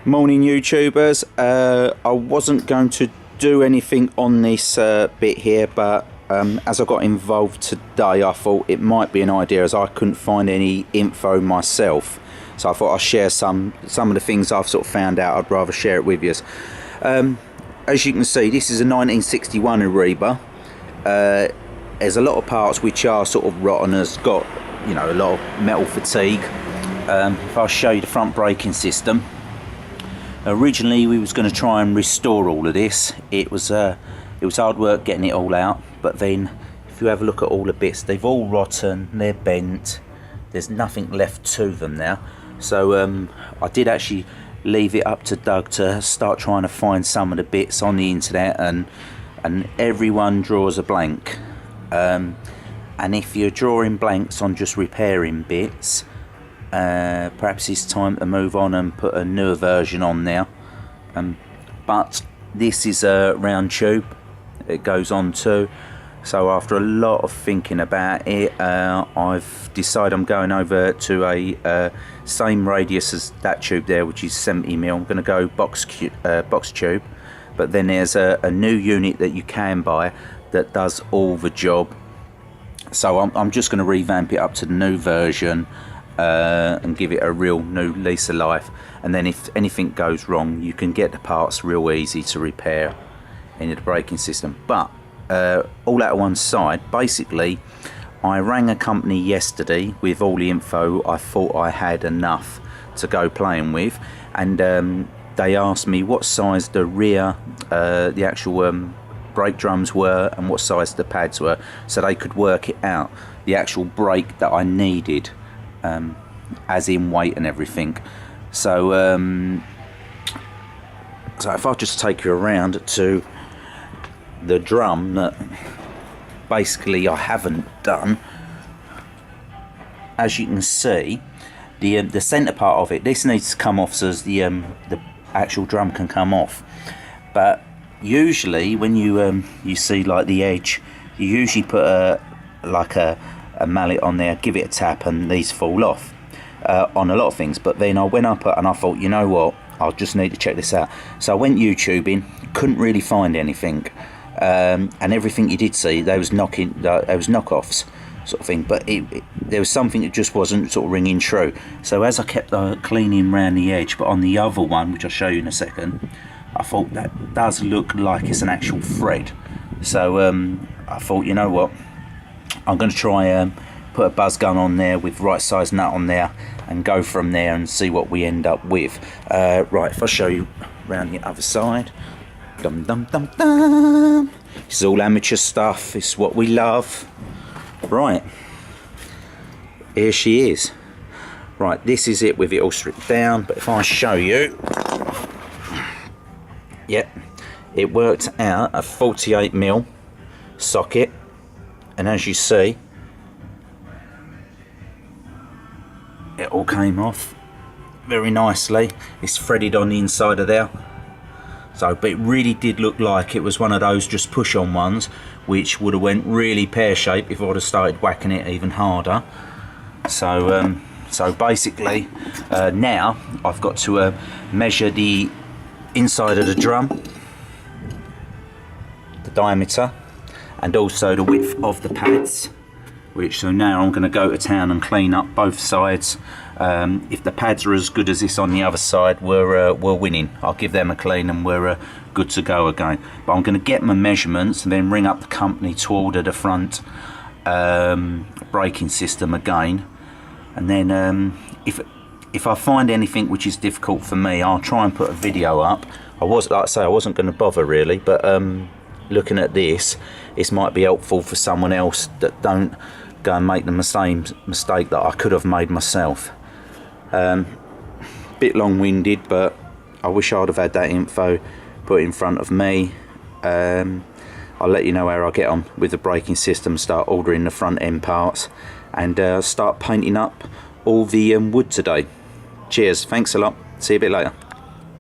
Morning YouTubers. I wasn't going to do anything on this bit here, but as I got involved today, I thought it might be an idea, as I couldn't find any info myself. So I thought I'd share some of the things I've sort of found out. I'd rather share it with you. As you can see, this is a 1961 eriba. There's a lot of parts which are sort of rotten, has got, you know, a lot of metal fatigue. If I show you the front braking system, originally we was going to try and restore all of this. It was hard work getting it all out, but then if you have a look at all the bits, they've all rotten, they're bent, there's nothing left to them now. So I did actually leave it up to Doug to start trying to find some of the bits on the internet, and everyone draws a blank. And if you're drawing blanks on just repairing bits, perhaps it's time to move on and put a newer version on now. But this is a round tube it goes on to, so after a lot of thinking about it, I've decided I'm going over to a same radius as that tube there, which is 70mm. I'm going to go box tube, but then there's a new unit that you can buy that does all the job. So I'm just going to revamp it up to the new version and give it a real new lease of life. And then if anything goes wrong, you can get the parts real easy to repair in the braking system. But all that to one side, basically I rang a company yesterday with all the info. I thought I had enough to go playing with, and they asked me what size the rear, the actual brake drums were, and what size the pads were, so they could work it out, the actual brake that I needed, as in weight and everything. So so if I just take you around to the drum that basically I haven't done, as you can see, the center part of it, this needs to come off so as the actual drum can come off. But usually when you see like the edge, you usually put a mallet on there, give it a tap, and these fall off on a lot of things. But then I went up and I thought, you know what, I'll just need to check this out. So I went YouTubing, couldn't really find anything, and everything you did see, there was knockoffs sort of thing, but there was something that just wasn't sort of ringing true. So as I kept cleaning around the edge, but on the other one, which I'll show you in a second, I thought that does look like it's an actual thread. So I thought, you know what, I'm going to try put a buzz gun on there with right size nut on there and go from there and see what we end up with. Right, if I show you around the other side, dum dum dum dum, this is all amateur stuff, it's what we love. Right, here she is. Right, this is it with it all stripped down. But if I show you, yep, it worked out a 48mm socket, and as you see, it all came off very nicely. It's threaded on the inside of there. So, but it really did look like it was one of those just push on ones, which would have went really pear-shaped if I would have started whacking it even harder. So so basically now I've got to measure the inside of the drum, the diameter, and also the width of the pads, so now I'm going to go to town and clean up both sides. If the pads are as good as this on the other side, we're winning. I'll give them a clean and we're good to go again. But I'm going to get my measurements and then ring up the company to order the front braking system again. And then if I find anything which is difficult for me, I'll try and put a video up. Like I say, I wasn't going to bother really, but looking at this might be helpful for someone else that don't go and make the same mistake that I could have made myself. Bit long-winded, but I wish I'd have had that info put in front of me. I'll let you know where I get on with the braking system, start ordering the front end parts, and start painting up all the wood today. Cheers, thanks a lot, see you a bit later.